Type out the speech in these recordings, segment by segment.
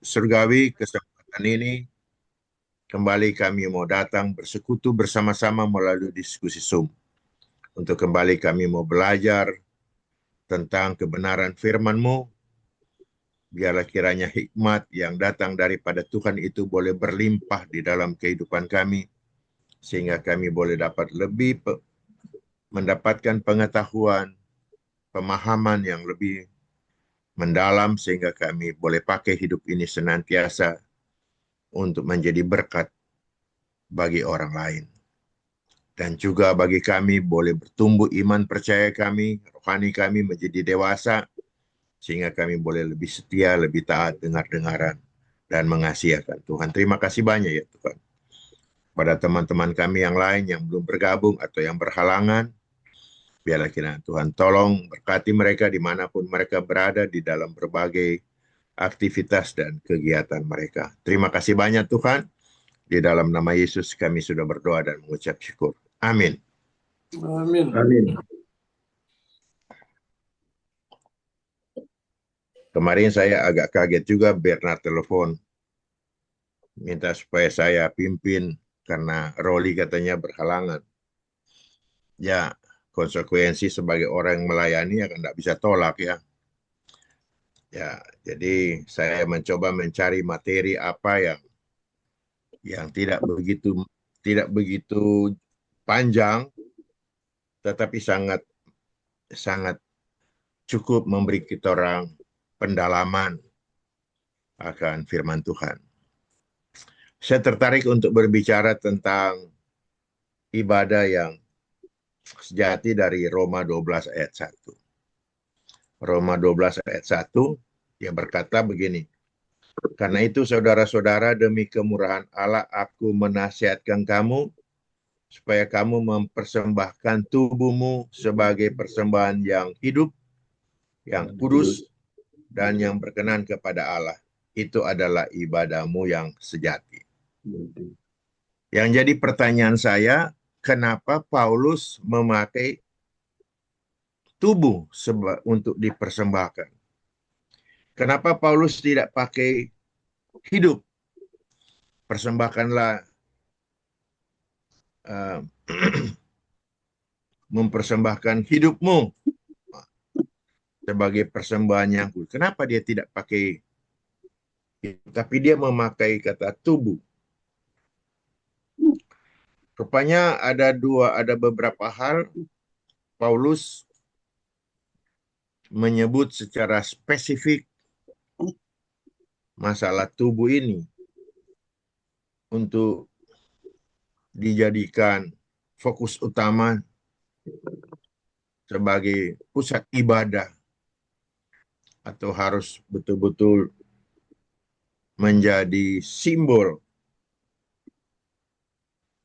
surgawi, kesempatan ini kembali kami mau datang bersekutu bersama-sama melalui diskusi Zoom. Untuk kembali kami mau belajar tentang kebenaran firman-Mu. Biarlah kiranya hikmat yang datang daripada Tuhan itu boleh berlimpah di dalam kehidupan kami, sehingga kami boleh dapat lebih mendapatkan pengetahuan, pemahaman yang lebih mendalam, sehingga kami boleh pakai hidup ini senantiasa untuk menjadi berkat bagi orang lain. Dan juga bagi kami boleh bertumbuh iman percaya kami, rohani kami menjadi dewasa, sehingga kami boleh lebih setia, lebih taat dengar-dengaran, dan mengasihi akan Tuhan. Terima kasih banyak ya Tuhan. Pada teman-teman kami yang lain yang belum bergabung atau yang berhalangan, biarlah kiranya Tuhan tolong berkati mereka dimanapun mereka berada di dalam berbagai aktivitas dan kegiatan mereka. Terima kasih banyak Tuhan. Di dalam nama Yesus kami sudah berdoa dan mengucap syukur. Amin. Amin. Amin. Kemarin saya agak kaget juga Bernard telepon. Minta supaya saya pimpin karena Roli katanya berhalangan. Ya, konsekuensi sebagai orang yang melayani akan tidak bisa tolak ya. Ya, jadi saya mencoba mencari materi apa yang tidak begitu panjang, tetapi sangat sangat cukup memberi kita orang pendalaman akan firman Tuhan. Saya tertarik untuk berbicara tentang ibadah yang sejati dari Roma 12 ayat 1. Roma 12 ayat 1, dia berkata begini, karena itu saudara-saudara demi kemurahan Allah aku menasihatkan kamu supaya kamu mempersembahkan tubuhmu sebagai persembahan yang hidup, yang kudus, dan yang berkenan kepada Allah. Itu adalah ibadahmu yang sejati. Yang jadi pertanyaan saya, kenapa Paulus memakai tubuh untuk dipersembahkan? Kenapa Paulus tidak pakai hidup? Persembahkanlah, uh, mempersembahkan hidupmu sebagai persembahan yang kudus. Kenapa dia tidak pakai hidup, tapi dia memakai kata tubuh? Rupanya ada beberapa hal Paulus menyebut secara spesifik masalah tubuh ini untuk dijadikan fokus utama sebagai pusat ibadah, atau harus betul-betul menjadi simbol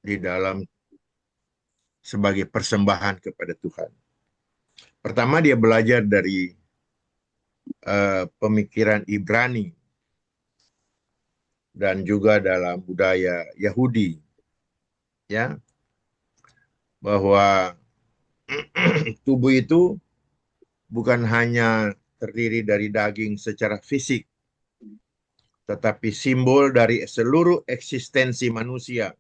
di dalam sebagai persembahan kepada Tuhan. Pertama dia belajar dari pemikiran Ibrani dan juga dalam budaya Yahudi, ya, bahwa tubuh itu bukan hanya terdiri dari daging secara fisik, tetapi simbol dari seluruh eksistensi manusia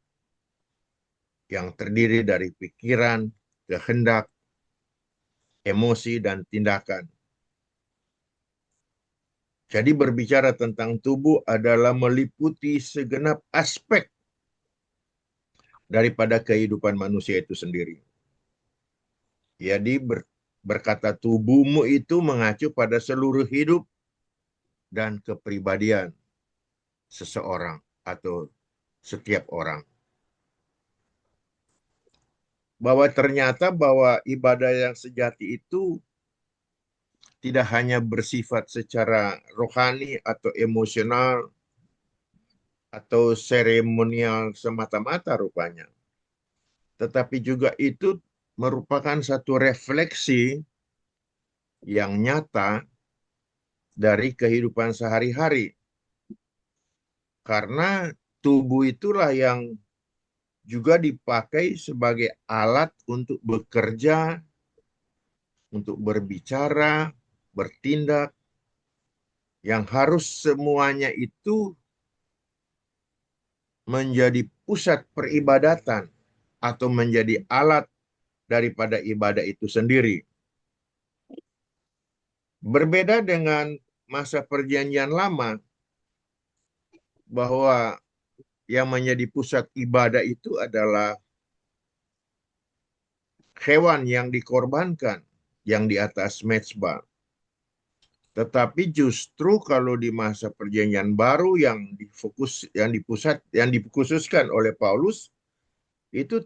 yang terdiri dari pikiran, kehendak, emosi, dan tindakan. Jadi berbicara tentang tubuh adalah meliputi segenap aspek daripada kehidupan manusia itu sendiri. Jadi berkata tubuhmu itu mengacu pada seluruh hidup dan kepribadian seseorang atau setiap orang. Bahwa ternyata bahwa ibadah yang sejati itu tidak hanya bersifat secara rohani atau emosional atau seremonial semata-mata rupanya. Tetapi juga itu merupakan satu refleksi yang nyata dari kehidupan sehari-hari. Karena tubuh itulah yang juga dipakai sebagai alat untuk bekerja, untuk berbicara, bertindak, yang harus semuanya itu menjadi pusat peribadatan atau menjadi alat daripada ibadah itu sendiri. Berbeda dengan masa perjanjian lama, bahwa yang menjadi pusat ibadah itu adalah hewan yang dikorbankan, yang di atas mezbah. Tetapi justru kalau di masa perjanjian baru yang dikhususkan oleh Paulus itu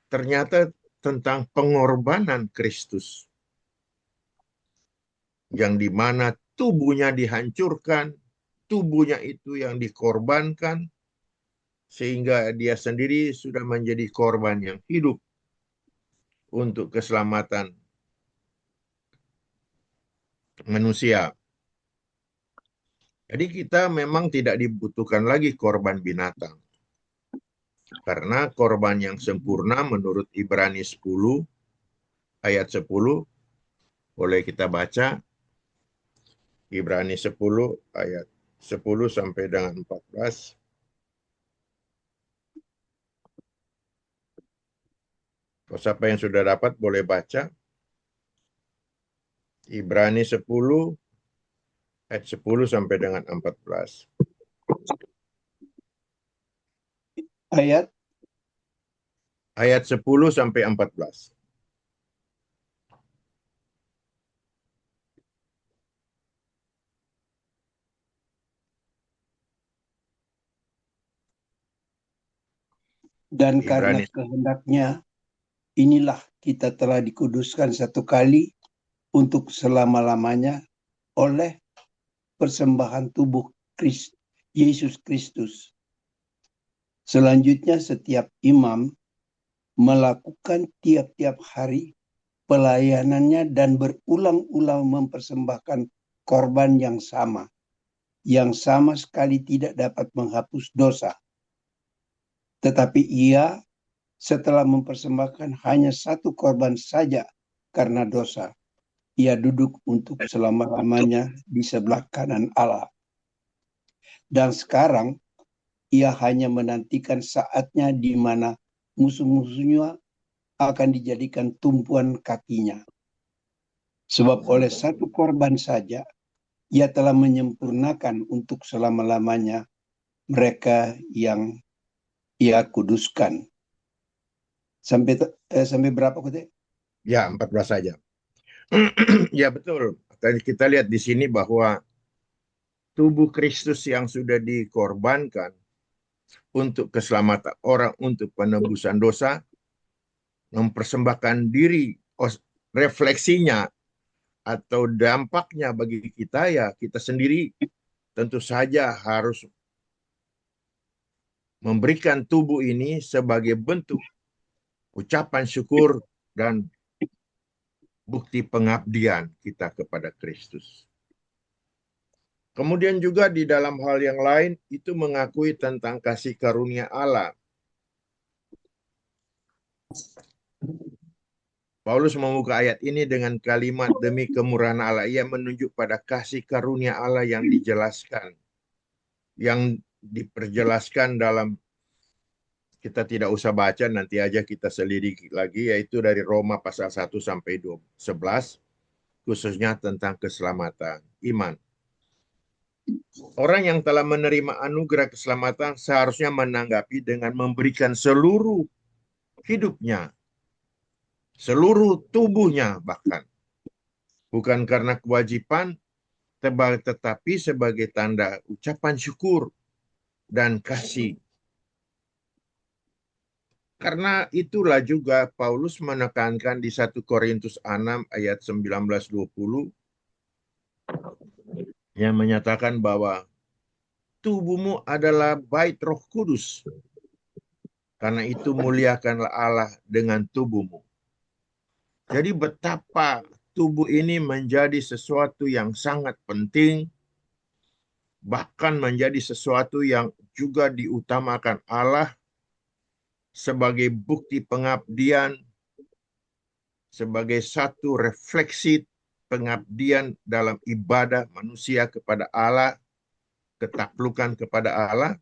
ternyata tentang pengorbanan Kristus, yang dimana tubuhnya dihancurkan, tubuhnya itu yang dikorbankan, sehingga dia sendiri sudah menjadi korban yang hidup untuk keselamatan manusia. Jadi kita memang tidak dibutuhkan lagi korban binatang. Karena korban yang sempurna menurut Ibrani 10 ayat 10, boleh kita baca Ibrani 10 ayat 10 sampai dengan 14. Kalau siapa yang sudah dapat boleh baca Ibrani 10 ayat 10 sampai dengan 14. Ayat Ayat 10 sampai 14. dan karena Ibrani. kehendaknya inilah kita telah dikuduskan satu kali untuk selama-lamanya oleh persembahan tubuh Yesus Kristus. Selanjutnya setiap imam melakukan tiap-tiap hari pelayanannya dan berulang-ulang mempersembahkan korban yang sama sekali tidak dapat menghapus dosa. Tetapi ia setelah mempersembahkan hanya satu korban saja karena dosa, ia duduk untuk selama-lamanya di sebelah kanan Allah. Dan sekarang ia hanya menantikan saatnya di mana musuh-musuhnya akan dijadikan tumpuan kakinya. Sebab oleh satu korban saja, ia telah menyempurnakan untuk selama-lamanya mereka yang ia kuduskan. Sampai berapa kutip? Ya, 14 saja. Ya, betul. Tadi kita lihat di sini bahwa tubuh Kristus yang sudah dikorbankan untuk keselamatan orang, untuk penebusan dosa, mempersembahkan diri, refleksinya atau dampaknya bagi kita, ya kita sendiri tentu saja harus memberikan tubuh ini sebagai bentuk ucapan syukur dan bukti pengabdian kita kepada Kristus. Kemudian juga di dalam hal yang lain itu mengakui tentang kasih karunia Allah. Paulus membuka ayat ini dengan kalimat demi kemurahan Allah. Ia menunjuk pada kasih karunia Allah yang dijelaskan, yang diperjelaskan dalam, kita tidak usah baca, nanti aja kita selidiki lagi, yaitu dari Roma pasal 1 sampai 11, khususnya tentang keselamatan iman. Orang yang telah menerima anugerah keselamatan seharusnya menanggapi dengan memberikan seluruh hidupnya, seluruh tubuhnya bahkan. Bukan karena kewajiban, tetapi sebagai tanda ucapan syukur dan kasih. Karena itulah juga Paulus menekankan di 1 Korintus 6 ayat 19-20 yang menyatakan bahwa tubuhmu adalah bait Roh Kudus. Karena itu muliakanlah Allah dengan tubuhmu. Jadi betapa tubuh ini menjadi sesuatu yang sangat penting, bahkan menjadi sesuatu yang juga diutamakan Allah sebagai bukti pengabdian, sebagai satu refleksi pengabdian dalam ibadah manusia kepada Allah, ketaklukan kepada Allah,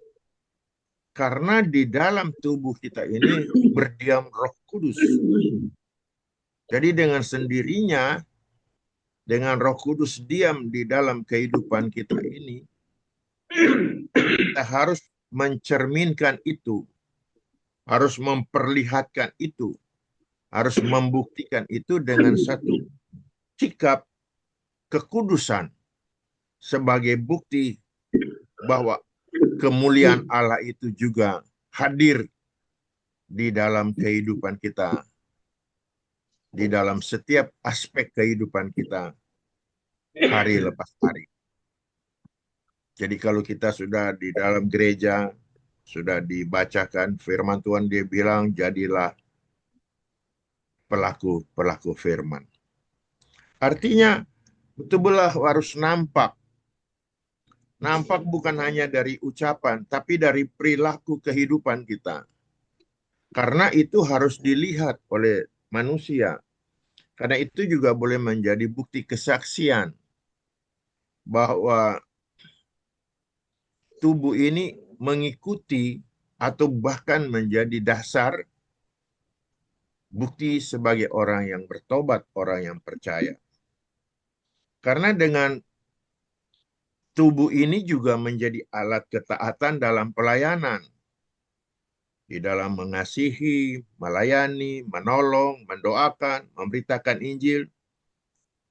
karena di dalam tubuh kita ini berdiam Roh Kudus. Jadi dengan sendirinya, dengan Roh Kudus diam di dalam kehidupan kita ini, kita harus mencerminkan itu, harus memperlihatkan itu, harus membuktikan itu dengan satu sikap kekudusan sebagai bukti bahwa kemuliaan Allah itu juga hadir di dalam kehidupan kita, di dalam setiap aspek kehidupan kita hari lepas hari. Jadi kalau kita sudah di dalam gereja, sudah dibacakan firman Tuhan, dia bilang jadilah pelaku firman. Artinya betul-betul harus nampak. Nampak bukan hanya dari ucapan, tapi dari perilaku kehidupan kita. Karena itu harus dilihat oleh manusia. Karena itu juga boleh menjadi bukti kesaksian bahwa tubuh ini mengikuti atau bahkan menjadi dasar bukti sebagai orang yang bertobat, orang yang percaya. Karena dengan tubuh ini juga menjadi alat ketaatan dalam pelayanan. Di dalam mengasihi, melayani, menolong, mendoakan, memberitakan Injil.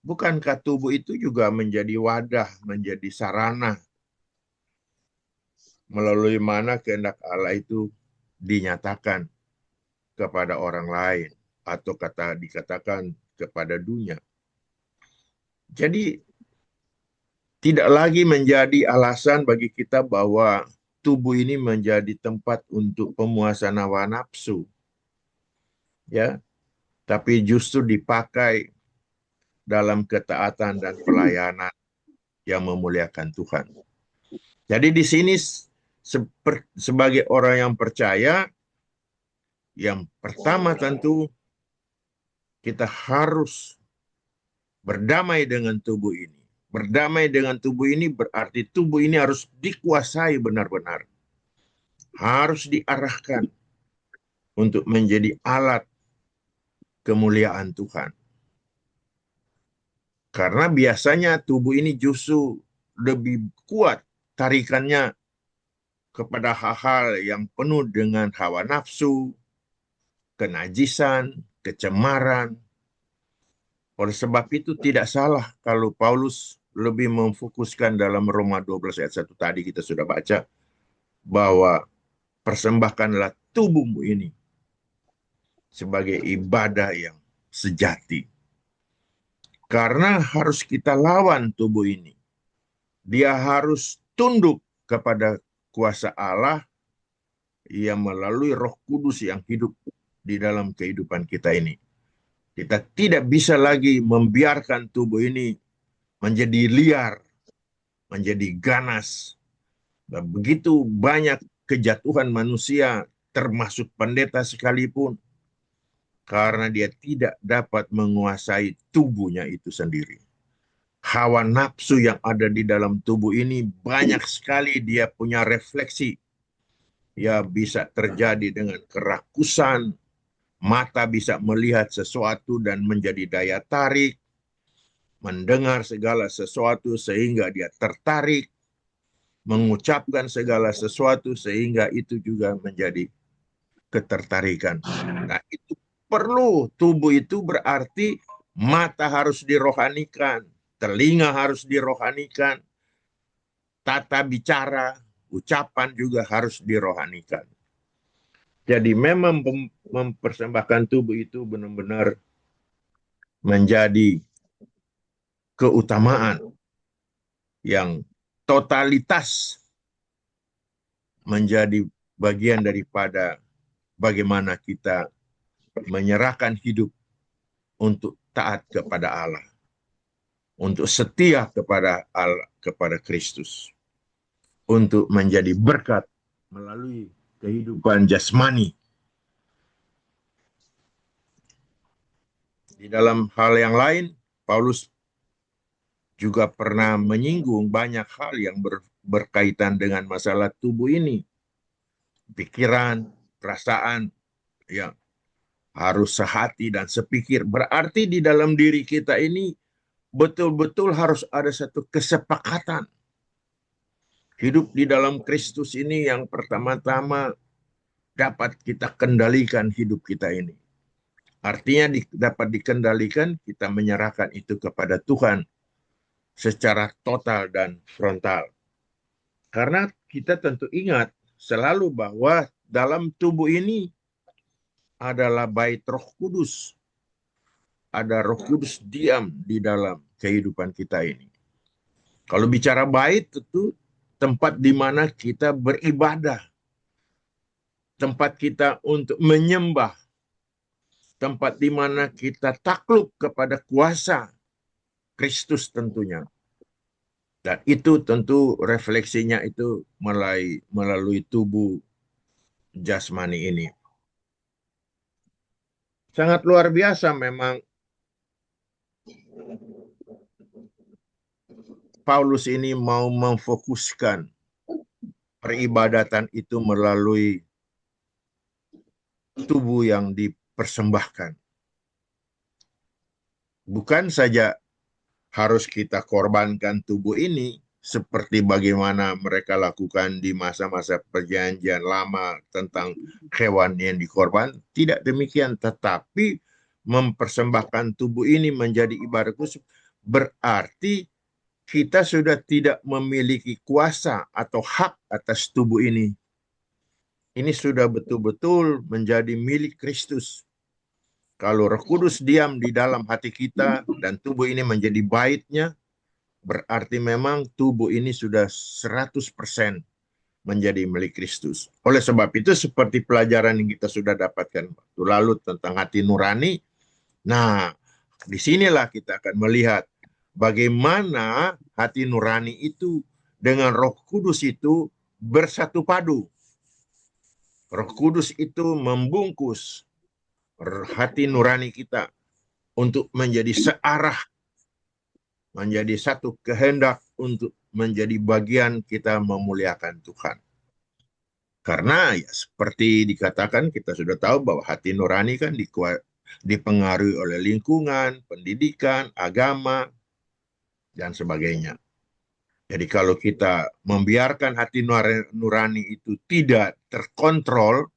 Bukankah tubuh itu juga menjadi wadah, menjadi sarana melalui mana kehendak Allah itu dinyatakan kepada orang lain atau dikatakan kepada dunia. Jadi tidak lagi menjadi alasan bagi kita bahwa tubuh ini menjadi tempat untuk pemuasan hawa nafsu. Ya, tapi justru dipakai dalam ketaatan dan pelayanan yang memuliakan Tuhan. Jadi di sini sebagai orang yang percaya, yang pertama tentu kita harus berdamai dengan tubuh ini. Berdamai dengan tubuh ini berarti tubuh ini harus dikuasai benar-benar. Harus diarahkan untuk menjadi alat kemuliaan Tuhan. Karena biasanya tubuh ini justru lebih kuat tarikannya kepada hal-hal yang penuh dengan hawa nafsu, kenajisan, kecemaran. Oleh sebab itu tidak salah kalau Paulus lebih memfokuskan dalam Roma 12 ayat 1 tadi kita sudah baca, bahwa persembahkanlah tubuhmu ini sebagai ibadah yang sejati. Karena harus kita lawan tubuh ini. Dia harus tunduk kepada kuasa Allah yang melalui Roh Kudus yang hidup di dalam kehidupan kita ini. Kita tidak bisa lagi membiarkan tubuh ini menjadi liar, menjadi ganas. Dan begitu banyak kejatuhan manusia, termasuk pendeta sekalipun, karena dia tidak dapat menguasai tubuhnya itu sendiri. Hawa nafsu yang ada di dalam tubuh ini banyak sekali dia punya refleksi. Ya bisa terjadi dengan kerakusan, mata bisa melihat sesuatu dan menjadi daya tarik, mendengar segala sesuatu sehingga dia tertarik, mengucapkan segala sesuatu sehingga itu juga menjadi ketertarikan. Nah, itu perlu, tubuh itu berarti mata harus dirohanikan, telinga harus dirohanikan, tata bicara, ucapan juga harus dirohanikan. Jadi memang mempersembahkan tubuh itu benar-benar menjadi keutamaan yang totalitas menjadi bagian daripada bagaimana kita menyerahkan hidup untuk taat kepada Allah, untuk setia kepada Allah, kepada Kristus, untuk menjadi berkat melalui kehidupan jasmani. Di dalam hal yang lain, Paulus juga pernah menyinggung banyak hal yang berkaitan dengan masalah tubuh ini. Pikiran, perasaan, ya harus sehati dan sepikir. Berarti di dalam diri kita ini betul-betul harus ada satu kesepakatan. Hidup di dalam Kristus ini yang pertama-tama dapat kita kendalikan hidup kita ini. Artinya dapat dikendalikan, kita menyerahkan itu kepada Tuhan secara total dan frontal. Karena kita tentu ingat selalu bahwa dalam tubuh ini adalah bait Roh Kudus. Ada Roh Kudus diam di dalam kehidupan kita ini. Kalau bicara bait, itu tempat di mana kita beribadah, tempat kita untuk menyembah, tempat di mana kita takluk kepada kuasa Kristus tentunya. Dan itu tentu refleksinya itu melalui tubuh jasmani ini. Sangat luar biasa memang Paulus ini mau memfokuskan peribadatan itu melalui tubuh yang dipersembahkan. Bukan saja harus kita korbankan tubuh ini seperti bagaimana mereka lakukan di masa-masa perjanjian lama tentang hewan yang dikorban. Tidak demikian, tetapi mempersembahkan tubuh ini menjadi ibadah khusus berarti kita sudah tidak memiliki kuasa atau hak atas tubuh ini. Ini sudah betul-betul menjadi milik Kristus. Kalau Roh Kudus diam di dalam hati kita dan tubuh ini menjadi baitnya, berarti memang tubuh ini sudah 100% menjadi milik Kristus. Oleh sebab itu, seperti pelajaran yang kita sudah dapatkan waktu lalu tentang hati nurani, nah, disinilah kita akan melihat bagaimana hati nurani itu dengan Roh Kudus itu bersatu padu. Roh Kudus itu membungkus hati nurani kita untuk menjadi searah, menjadi satu kehendak untuk menjadi bagian kita memuliakan Tuhan. Karena ya seperti dikatakan, kita sudah tahu bahwa hati nurani kan dipengaruhi oleh lingkungan, pendidikan, agama, dan sebagainya. Jadi kalau kita membiarkan hati nurani itu tidak terkontrol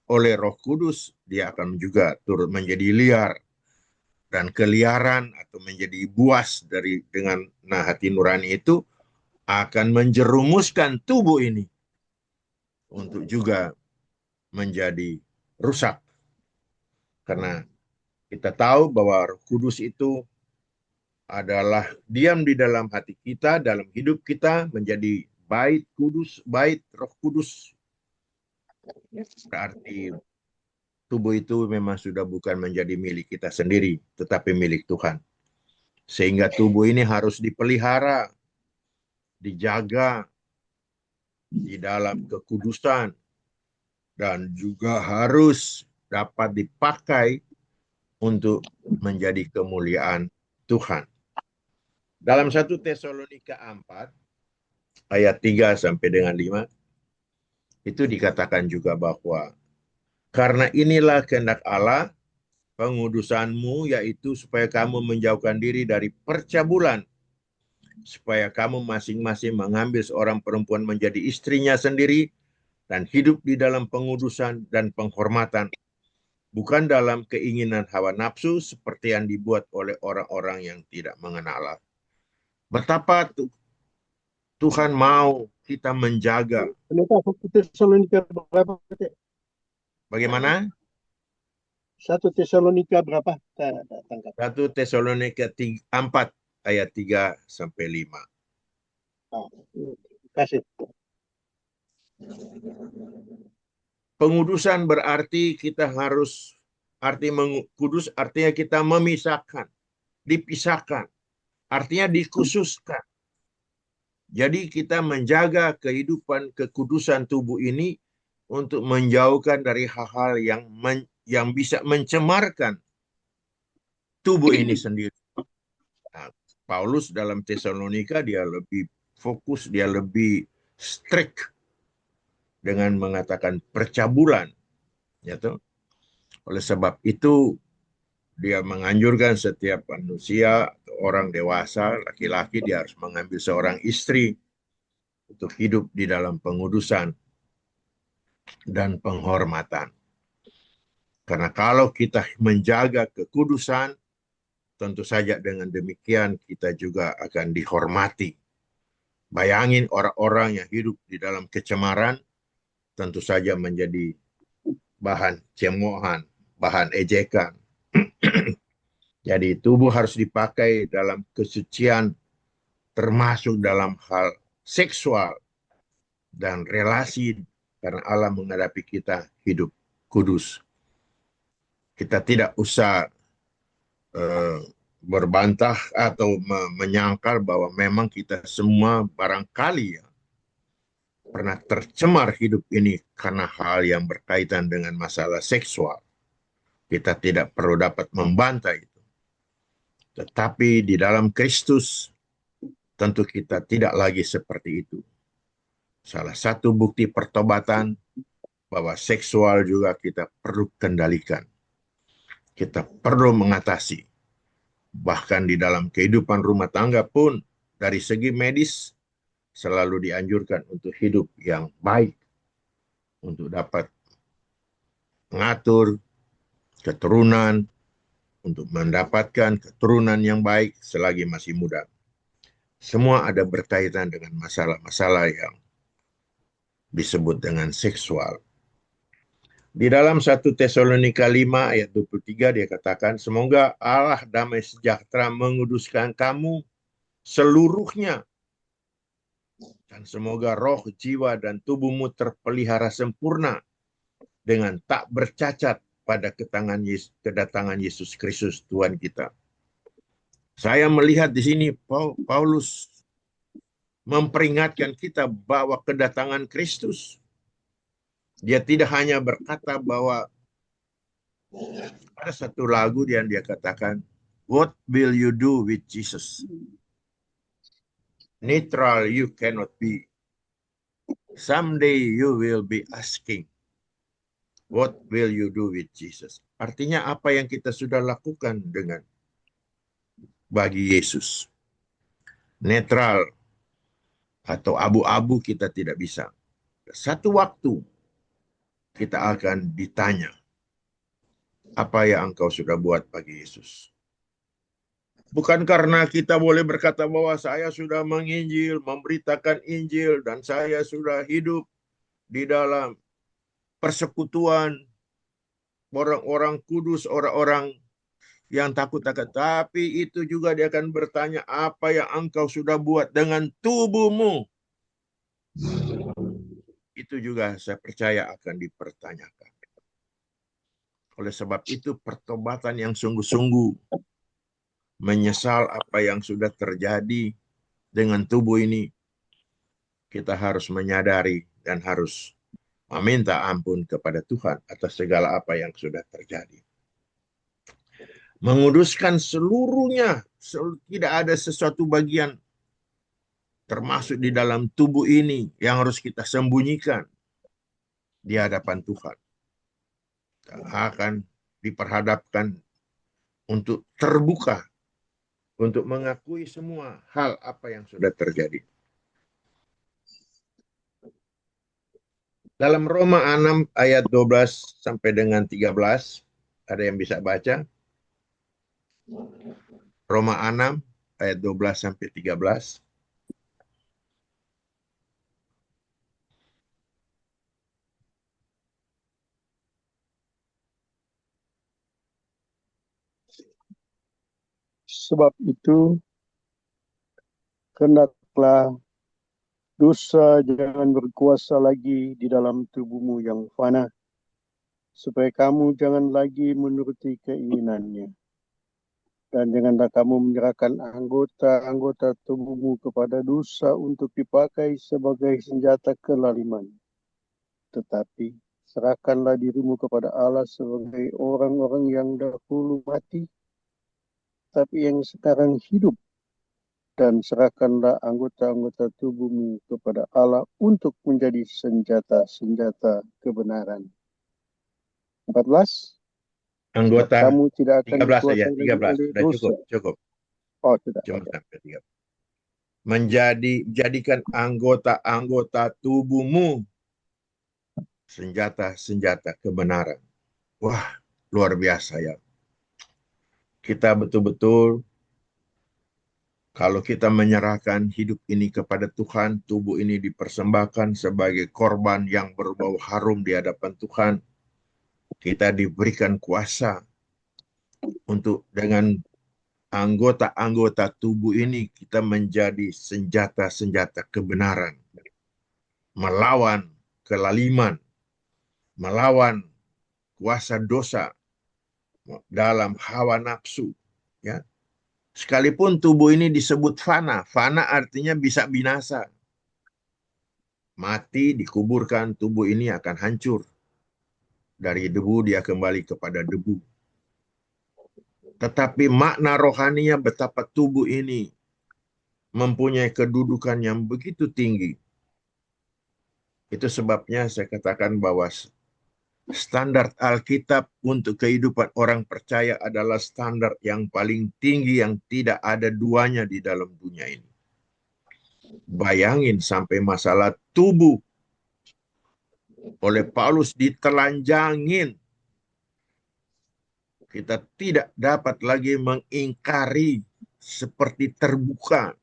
oleh Roh Kudus, dia akan juga turut menjadi liar dan keliaran atau menjadi buas dengan hati nurani itu akan menjerumuskan tubuh ini untuk juga menjadi rusak. Karena kita tahu bahwa Roh Kudus itu adalah diam di dalam hati kita, dalam hidup kita, menjadi bait kudus, bait Roh Kudus. Berarti tubuh itu memang sudah bukan menjadi milik kita sendiri, tetapi milik Tuhan. Sehingga tubuh ini harus dipelihara, dijaga di dalam kekudusan, dan juga harus dapat dipakai untuk menjadi kemuliaan Tuhan. Dalam 1 Tesalonika 4, ayat 3 sampai dengan 5, itu dikatakan juga bahwa karena inilah kehendak Allah, pengudusanmu, yaitu supaya kamu menjauhkan diri dari percabulan, supaya kamu masing-masing mengambil seorang perempuan menjadi istrinya sendiri, dan hidup di dalam pengudusan dan penghormatan, bukan dalam keinginan hawa nafsu, seperti yang dibuat oleh orang-orang yang tidak mengenal Allah. Betapa Tuhan mau kita menjaga. Kenapa 1 Tesalonika berapa? Bagaimana? 1 Tesalonika berapa? Kita tangkap. 1 Tesalonika 4 ayat 3 sampai 5. Kasih. Pengudusan berarti kita harus, kudus artinya kita memisahkan, dipisahkan, artinya dikhususkan. Jadi kita menjaga kehidupan kekudusan tubuh ini untuk menjauhkan dari hal-hal yang bisa mencemarkan tubuh ini sendiri. Nah, Paulus dalam Tesalonika dia lebih fokus, dia lebih strict dengan mengatakan percabulan, ya toh. Oleh sebab itu dia menganjurkan setiap manusia, orang dewasa, laki-laki, dia harus mengambil seorang istri untuk hidup di dalam pengudusan dan penghormatan. Karena kalau kita menjaga kekudusan, tentu saja dengan demikian kita juga akan dihormati. Bayangin orang-orang yang hidup di dalam kecemaran, tentu saja menjadi bahan cemoohan, bahan ejekan. Jadi tubuh harus dipakai dalam kesucian, termasuk dalam hal seksual dan relasi, karena Allah menghadapi kita hidup kudus. Kita tidak usah berbantah atau menyangkal bahwa memang kita semua barangkali ya, pernah tercemar hidup ini karena hal yang berkaitan dengan masalah seksual. Kita tidak perlu dapat membantah itu. Tetapi di dalam Kristus, tentu kita tidak lagi seperti itu. Salah satu bukti pertobatan bahwa seksual juga kita perlu kendalikan. Kita perlu mengatasi. Bahkan di dalam kehidupan rumah tangga pun, dari segi medis, selalu dianjurkan untuk hidup yang baik, untuk dapat mengatur keturunan, untuk mendapatkan keturunan yang baik selagi masih muda. Semua ada berkaitan dengan masalah-masalah yang disebut dengan seksual. Di dalam 1 Tesalonika 5 ayat 23 dia katakan, semoga Allah damai sejahtera menguduskan kamu seluruhnya, dan semoga roh, jiwa, dan tubuhmu terpelihara sempurna dengan tak bercacat pada kedatangan Yesus Kristus Tuhan kita. Saya melihat di sini Paulus memperingatkan kita bahwa kedatangan Kristus, dia tidak hanya berkata bahwa ada satu lagu yang dia katakan, what will you do with Jesus? Neutral you cannot be. Someday you will be asking, what will you do with Jesus? Artinya apa yang kita sudah lakukan dengan bagi Yesus. Netral atau abu-abu kita tidak bisa. Satu waktu kita akan ditanya, apa yang engkau sudah buat bagi Yesus? Bukan karena kita boleh berkata bahwa saya sudah menginjil, memberitakan Injil, dan saya sudah hidup di dalam persekutuan orang-orang kudus, orang-orang yang takut akan. Tapi itu juga dia akan bertanya, apa yang engkau sudah buat dengan tubuhmu? Itu juga saya percaya akan dipertanyakan. Oleh sebab itu pertobatan yang sungguh-sungguh, menyesal apa yang sudah terjadi dengan tubuh ini, kita harus menyadari dan harus meminta ampun kepada Tuhan atas segala apa yang sudah terjadi. Menguduskan seluruhnya, tidak ada sesuatu bagian termasuk di dalam tubuh ini yang harus kita sembunyikan di hadapan Tuhan. Kita akan diperhadapkan untuk terbuka, untuk mengakui semua hal apa yang sudah terjadi. Dalam Roma 6 ayat 12 sampai dengan 13, ada yang bisa baca? Roma 6 ayat 12 sampai 13. Sebab itu, hendaklah dosa jangan berkuasa lagi di dalam tubuhmu yang fana, supaya kamu jangan lagi menuruti keinginannya. Dan janganlah kamu menyerahkan anggota-anggota tubuhmu kepada dosa untuk dipakai sebagai senjata kelaliman. Tetapi serahkanlah dirimu kepada Allah sebagai orang-orang yang dahulu mati, tapi yang sekarang hidup dan serahkanlah anggota-anggota tubuhmu kepada Allah untuk menjadi senjata-senjata kebenaran. 14. Sebab Anggota kamu tidak akan 13 saja, dikuasai lagi 13. oleh Sudah dosa. cukup, cukup. Oh, sudah. Cuma Okay. sampai 13. Jadikan anggota-anggota tubuhmu senjata-senjata kebenaran. Wah, luar biasa ya. Kita betul-betul, kalau kita menyerahkan hidup ini kepada Tuhan, tubuh ini dipersembahkan sebagai korban yang berbau harum di hadapan Tuhan. Kita diberikan kuasa untuk dengan anggota-anggota tubuh ini kita menjadi senjata-senjata kebenaran. Melawan kelaliman, melawan kuasa dosa dalam hawa nafsu. Ya. Sekalipun tubuh ini disebut fana, fana artinya bisa binasa. Mati, dikuburkan, tubuh ini akan hancur. Dari debu dia kembali kepada debu. Tetapi makna rohaninya betapa tubuh ini mempunyai kedudukan yang begitu tinggi. Itu sebabnya saya katakan bahwa standar Alkitab untuk kehidupan orang percaya adalah standar yang paling tinggi yang tidak ada duanya di dalam dunia ini. Bayangin sampai masalah tubuh oleh Paulus ditelanjangin. Kita tidak dapat lagi mengingkari seperti terbuka,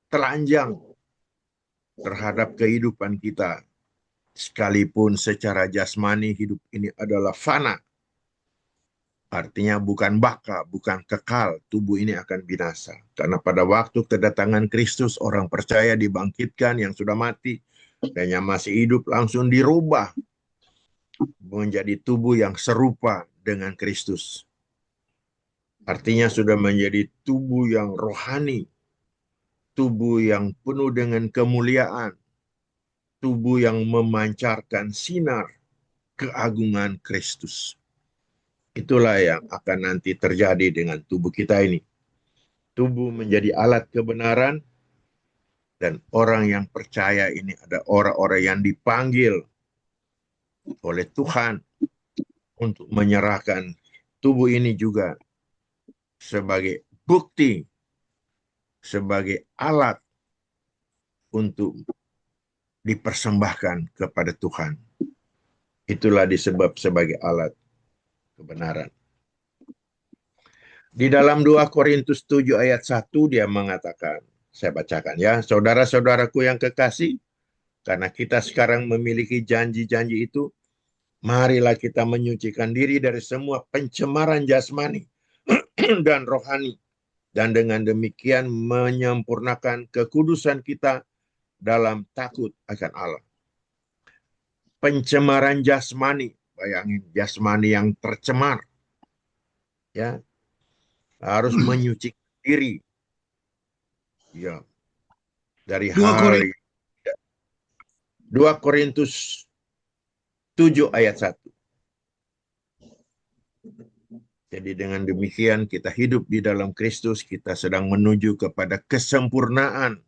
telanjang terhadap kehidupan kita. Sekalipun secara jasmani hidup ini adalah fana. Artinya bukan baka, bukan kekal. Tubuh ini akan binasa. Karena pada waktu kedatangan Kristus, orang percaya dibangkitkan yang sudah mati. Dan yang masih hidup langsung dirubah. Menjadi tubuh yang serupa dengan Kristus. Artinya sudah menjadi tubuh yang rohani. Tubuh yang penuh dengan kemuliaan. Tubuh yang memancarkan sinar keagungan Kristus. Itulah yang akan nanti terjadi dengan tubuh kita ini. Tubuh menjadi alat kebenaran, dan orang yang percaya ini ada orang-orang yang dipanggil oleh Tuhan untuk menyerahkan tubuh ini juga sebagai bukti, sebagai alat untuk dipersembahkan kepada Tuhan. Itulah disebut sebagai alat kebenaran. Di dalam 2 Korintus 7 ayat 1 dia mengatakan, saya bacakan ya, saudara-saudaraku yang kekasih, karena kita sekarang memiliki janji-janji itu, marilah kita menyucikan diri dari semua pencemaran jasmani dan rohani, dan dengan demikian menyempurnakan kekudusan kita dalam takut akan Allah. Pencemaran jasmani, bayangin jasmani yang tercemar, ya, harus menyucikan diri, ya, dari 2 hal. 2 Korintus 7 ayat 1. Jadi dengan demikian kita hidup di dalam Kristus, kita sedang menuju kepada kesempurnaan.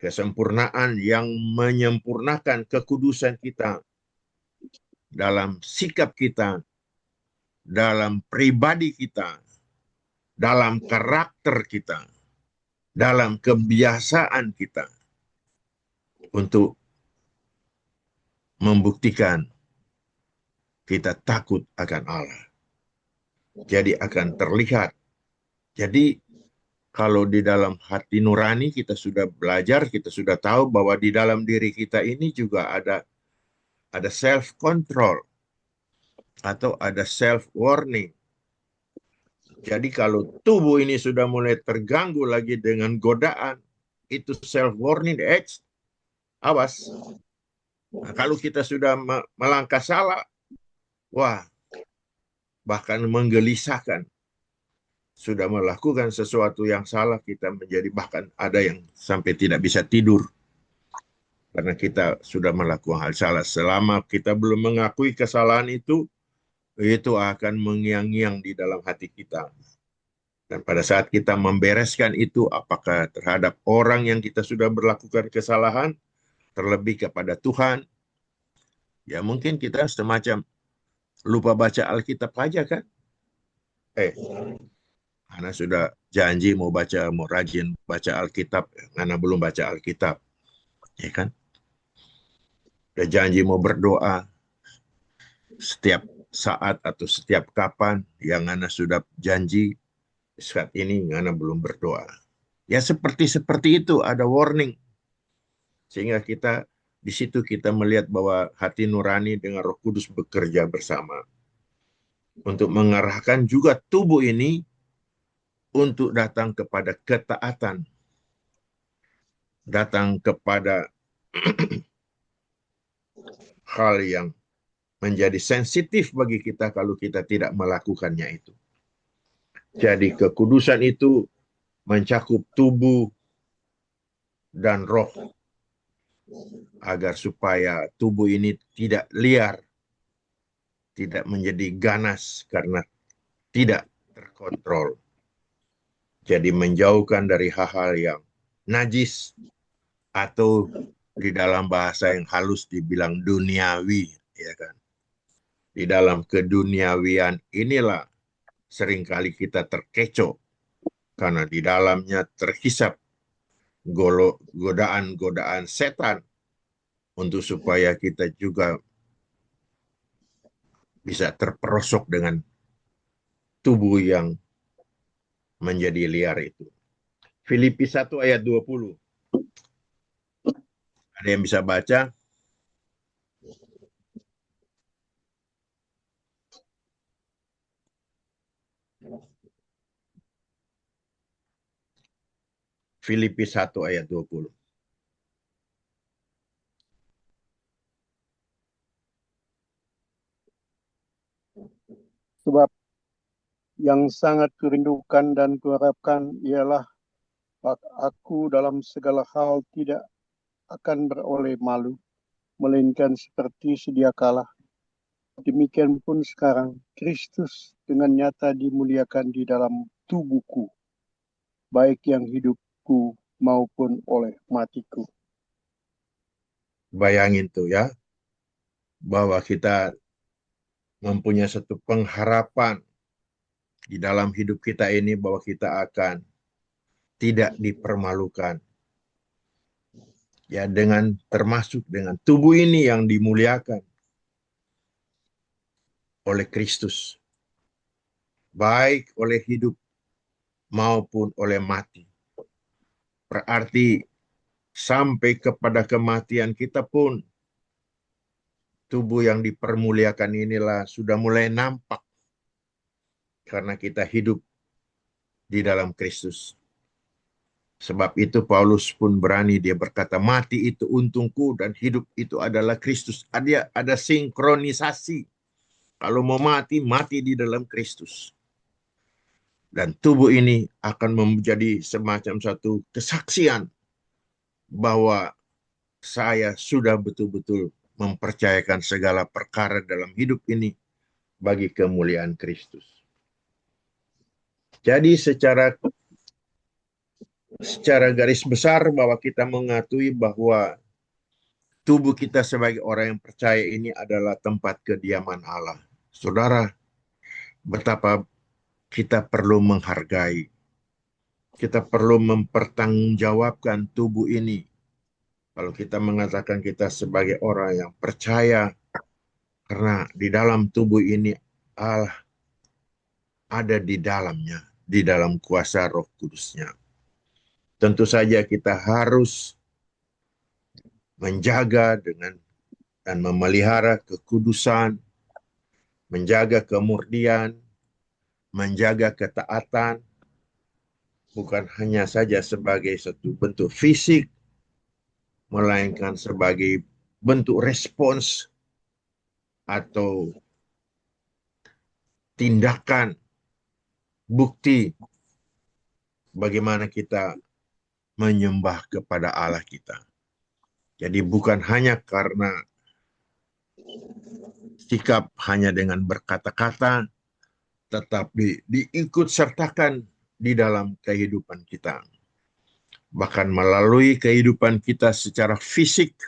Kesempurnaan yang menyempurnakan kekudusan kita dalam sikap kita, dalam pribadi kita, dalam karakter kita, dalam kebiasaan kita, untuk membuktikan kita takut akan Allah. Jadi akan terlihat. Jadi kalau di dalam hati nurani kita sudah belajar, kita sudah tahu bahwa di dalam diri kita ini juga ada self control atau ada self warning. Jadi kalau tubuh ini sudah mulai terganggu lagi dengan godaan, itu self warning, awas. Nah, kalau kita sudah melangkah salah, wah, bahkan menggelisahkan. Sudah melakukan sesuatu yang salah, kita menjadi bahkan ada yang sampai tidak bisa tidur. Karena kita sudah melakukan hal salah. Selama kita belum mengakui kesalahan itu akan mengiang-ngiang di dalam hati kita. Dan pada saat kita membereskan itu, apakah terhadap orang yang kita sudah berlakukan kesalahan, terlebih kepada Tuhan, ya mungkin kita semacam lupa baca Alkitab aja kan. Ana sudah janji mau rajin baca Alkitab, Ana belum baca Alkitab, ya kan? Udah janji mau berdoa setiap saat atau setiap kapan yang Ana sudah janji, saat ini Ana belum berdoa. Ya seperti itu ada warning. Sehingga di situ kita melihat bahwa hati nurani dengan Roh Kudus bekerja bersama untuk mengarahkan juga tubuh ini untuk datang kepada ketaatan, datang kepada hal yang menjadi sensitif bagi kita kalau kita tidak melakukannya itu. Jadi kekudusan itu mencakup tubuh dan roh agar supaya tubuh ini tidak liar, tidak menjadi ganas karena tidak terkontrol. Jadi menjauhkan dari hal-hal yang najis atau di dalam bahasa yang halus dibilang duniawi, ya kan. Di dalam keduniawian inilah seringkali kita terkecoh karena di dalamnya terhisap godaan-godaan setan untuk supaya kita juga bisa terperosok dengan tubuh yang menjadi liar itu. Filipi 1 ayat 20. Ada yang bisa baca? Filipi 1 ayat 20. Sebab yang sangat kurindukan dan kuharapkan ialah aku dalam segala hal tidak akan beroleh malu, melainkan seperti sedia kala. Demikian pun sekarang, Kristus dengan nyata dimuliakan di dalam tubuhku, baik yang hidupku maupun oleh matiku. Bayangin tuh ya, bahwa kita mempunyai satu pengharapan di dalam hidup kita ini bahwa kita akan tidak dipermalukan. Ya, termasuk dengan tubuh ini yang dimuliakan oleh Kristus, baik oleh hidup maupun oleh mati. Berarti sampai kepada kematian kita pun tubuh yang dipermuliakan inilah sudah mulai nampak karena kita hidup di dalam Kristus. Sebab itu Paulus pun berani, dia berkata, mati itu untungku dan hidup itu adalah Kristus. Ada sinkronisasi. Kalau mau mati, mati di dalam Kristus. Dan tubuh ini akan menjadi semacam satu kesaksian bahwa saya sudah betul-betul mempercayakan segala perkara dalam hidup ini bagi kemuliaan Kristus. Jadi secara garis besar bahwa kita mengakui bahwa tubuh kita sebagai orang yang percaya ini adalah tempat kediaman Allah. Saudara, betapa kita perlu menghargai, kita perlu mempertanggungjawabkan tubuh ini. Kalau kita mengatakan kita sebagai orang yang percaya, karena di dalam tubuh ini Allah ada di dalamnya, di dalam kuasa Roh Kudusnya. Tentu saja kita harus menjaga dan memelihara kekudusan, menjaga kemurnian, menjaga ketaatan, bukan hanya saja sebagai satu bentuk fisik, melainkan sebagai bentuk respons atau tindakan, bukti bagaimana kita menyembah kepada Allah kita. Jadi bukan hanya karena sikap hanya dengan berkata-kata, tetapi diikut sertakan di dalam kehidupan kita. Bahkan melalui kehidupan kita secara fisik,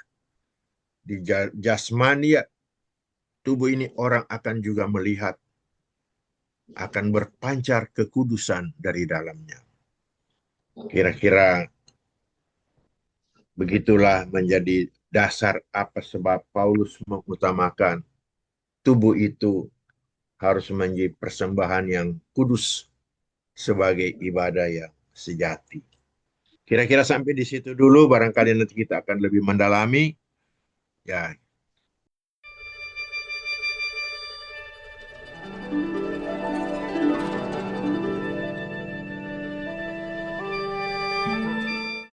di jasmani, tubuh ini orang akan juga melihat, akan berpancar kekudusan dari dalamnya. Kira-kira begitulah menjadi dasar apa sebab Paulus mengutamakan tubuh itu harus menjadi persembahan yang kudus sebagai ibadah yang sejati. Kira-kira sampai di situ dulu, barangkali nanti kita akan lebih mendalami. Ya,